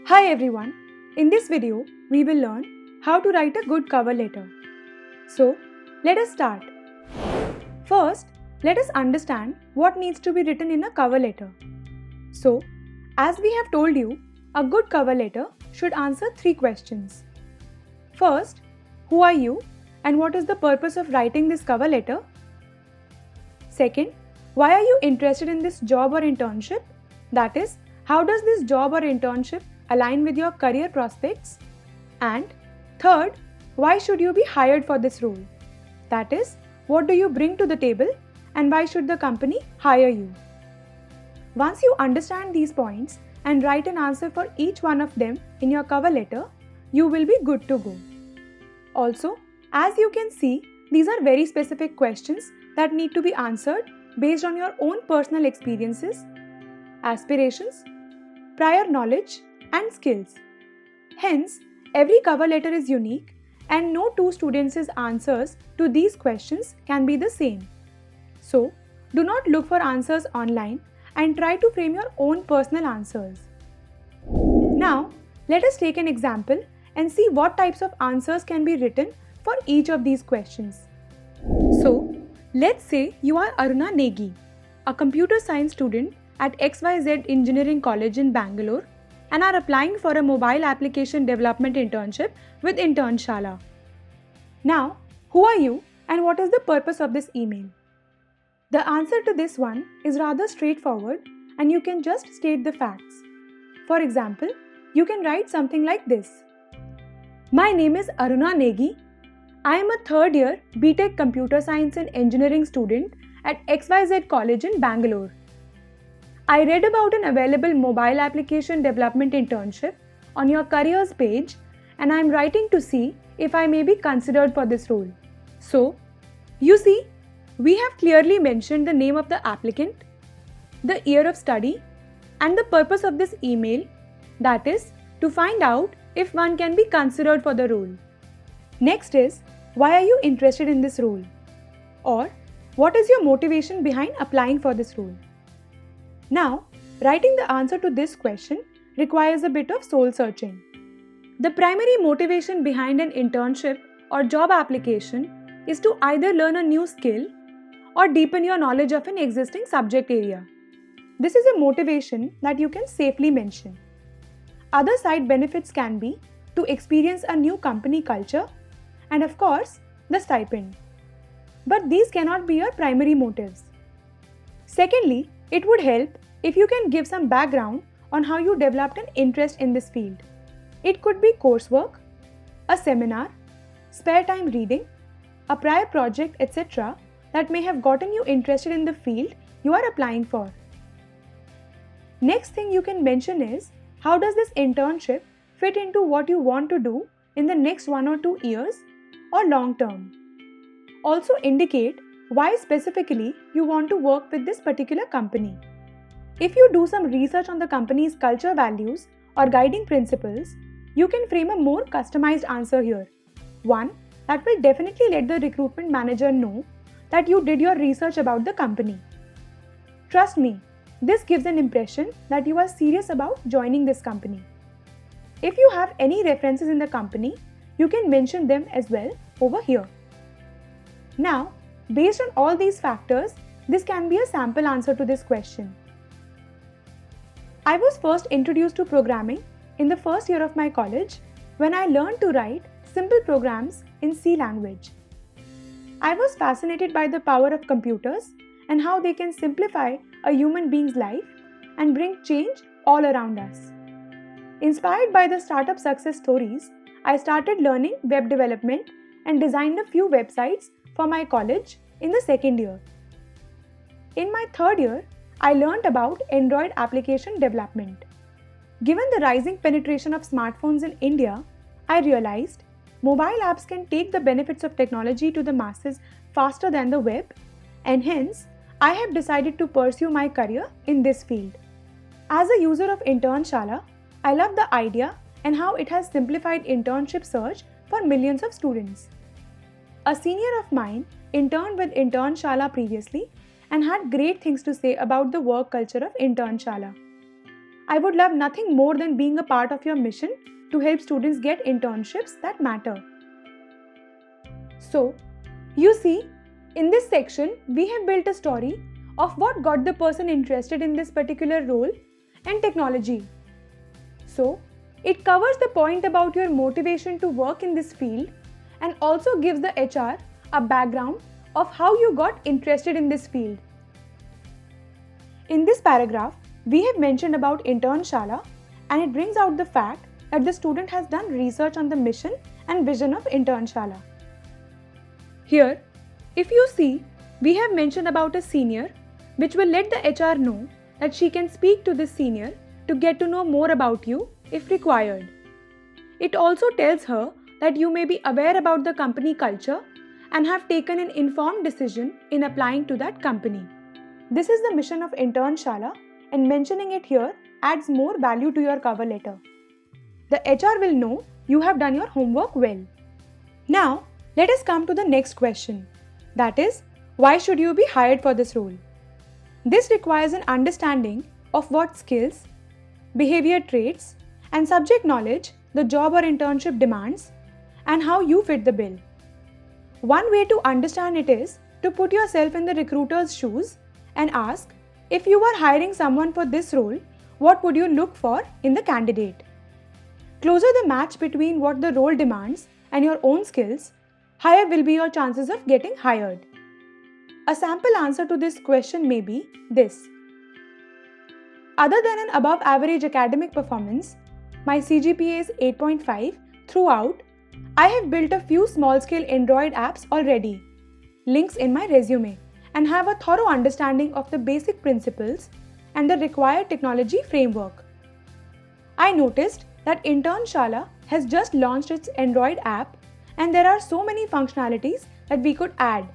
Hi everyone, in this video we will learn how to write a good cover letter. So let us start. First, let us understand what needs to be written in a cover letter. So, as we have told you, a good cover letter should answer 3 questions. First, who are you and what is the purpose of writing this cover letter? Second, why are you interested in this job or internship? That is, how does this job or internship align with your career prospects? And third, why should you be hired for this role? That is, what do you bring to the table and why should the company hire you? Once you understand these points and write an answer for each one of them in your cover letter, you will be good to go. Also, as you can see, these are very specific questions that need to be answered based on your own personal experiences, aspirations, prior knowledge, and skills. Hence, every cover letter is unique and no two students' answers to these questions can be the same. So, do not look for answers online and try to frame your own personal answers. Now, let us take an example and see what types of answers can be written for each of these questions. So, let's say you are Aruna Negi, a computer science student at XYZ Engineering College in Bangalore and are applying for a mobile application development internship with Internshala. Now, who are you and what is the purpose of this email? The answer to this one is rather straightforward and you can just state the facts. For example, you can write something like this. My name is Aruna Negi. I am a third year BTech Computer Science and Engineering student at XYZ College in Bangalore. I read about an available mobile application development internship on your careers page and I am writing to see if I may be considered for this role. So, you see, we have clearly mentioned the name of the applicant, the year of study, and the purpose of this email, that is, to find out if one can be considered for the role. Next is, why are you interested in this role? Or, what is your motivation behind applying for this role? Now, writing the answer to this question requires a bit of soul searching. The primary motivation behind an internship or job application is to either learn a new skill or deepen your knowledge of an existing subject area. This is a motivation that you can safely mention. Other side benefits can be to experience a new company culture and of course, the stipend. But these cannot be your primary motives. Secondly, it would help if you can give some background on how you developed an interest in this field. It could be coursework, a seminar, spare time reading, a prior project, etc. that may have gotten you interested in the field you are applying for. Next thing you can mention is, how does this internship fit into what you want to do in the next 1 or 2 years or long term? Also indicate why specifically you want to work with this particular company. If you do some research on the company's culture values or guiding principles, you can frame a more customized answer here. One that will definitely let the recruitment manager know that you did your research about the company. Trust me, this gives an impression that you are serious about joining this company. If you have any references in the company, you can mention them as well over here. Now, based on all these factors, this can be a sample answer to this question. I was first introduced to programming in the first year of my college when I learned to write simple programs in C language. I was fascinated by the power of computers and how they can simplify a human being's life and bring change all around us. Inspired by the startup success stories, I started learning web development and designed a few websites for my college in the second year. In my third year, I learned about Android application development. Given the rising penetration of smartphones in India, I realized mobile apps can take the benefits of technology to the masses faster than the web, and hence, I have decided to pursue my career in this field. As a user of Internshala, I love the idea and how it has simplified internship search for millions of students. A senior of mine interned with Internshala previously and had great things to say about the work culture of Internshala. I would love nothing more than being a part of your mission to help students get internships that matter. So, you see, in this section, we have built a story of what got the person interested in this particular role and technology. So, it covers the point about your motivation to work in this field and also gives the HR a background of how you got interested in this field. In this paragraph, we have mentioned about Internshala, and it brings out the fact that the student has done research on the mission and vision of Internshala. Here, if you see, we have mentioned about a senior, which will let the HR know that she can speak to this senior to get to know more about you if required. It also tells her that you may be aware about the company culture and have taken an informed decision in applying to that company. This is the mission of Internshala, and mentioning it here adds more value to your cover letter. The HR will know you have done your homework well. Now, let us come to the next question. That is, why should you be hired for this role? This requires an understanding of what skills, behavior traits, and subject knowledge the job or internship demands and how you fit the bill. One way to understand it is to put yourself in the recruiter's shoes and ask, if you were hiring someone for this role, what would you look for in the candidate? Closer the match between what the role demands and your own skills, higher will be your chances of getting hired. A sample answer to this question may be this. Other than an above average academic performance, my CGPA is 8.5 throughout. I have built a few small scale Android apps already, links in my resume, and have a thorough understanding of the basic principles and the required technology framework. I noticed that Internshala has just launched its Android app, and there are so many functionalities that we could add.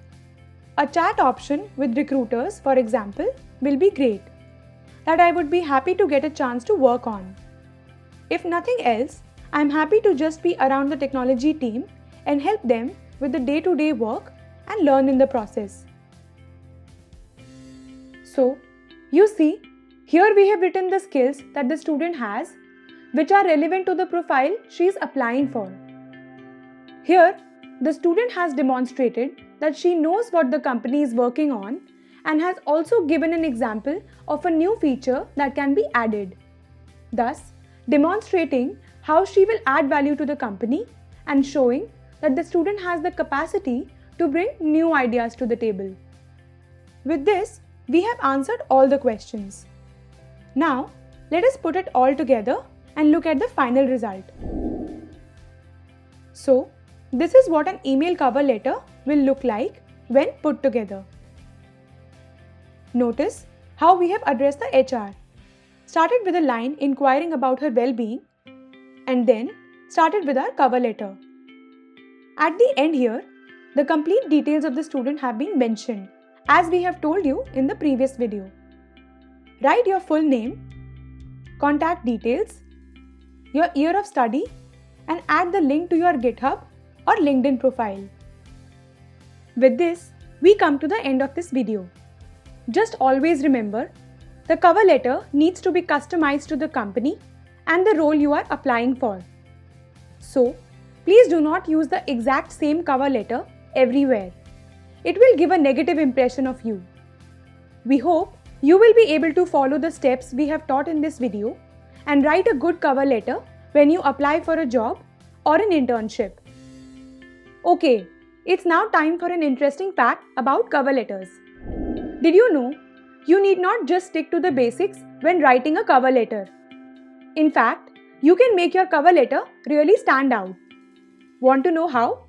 A chat option with recruiters, for example, will be great, that I would be happy to get a chance to work on. If nothing else, I am happy to just be around the technology team and help them with the day-to-day work and learn in the process. So, you see, here we have written the skills that the student has, which are relevant to the profile she is applying for. Here, the student has demonstrated that she knows what the company is working on and has also given an example of a new feature that can be added, thus demonstrating how she will add value to the company and showing that the student has the capacity to bring new ideas to the table. With this, we have answered all the questions. Now, let us put it all together and look at the final result. So, this is what an email cover letter will look like when put together. Notice how we have addressed the HR. Started with a line inquiring about her well-being and then started with our cover letter. At the end here, the complete details of the student have been mentioned, as we have told you in the previous video. Write your full name, contact details, your year of study, and add the link to your GitHub or LinkedIn profile. With this, we come to the end of this video. Just always remember, the cover letter needs to be customized to the company and the role you are applying for. So, please do not use the exact same cover letter everywhere. It will give a negative impression of you. We hope you will be able to follow the steps we have taught in this video and write a good cover letter when you apply for a job or an internship. Okay, it's now time for an interesting fact about cover letters. Did you know you need not just stick to the basics when writing a cover letter? In fact, you can make your cover letter really stand out. Want to know how?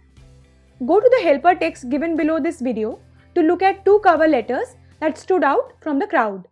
Go to the helper text given below this video to look at 2 cover letters that stood out from the crowd.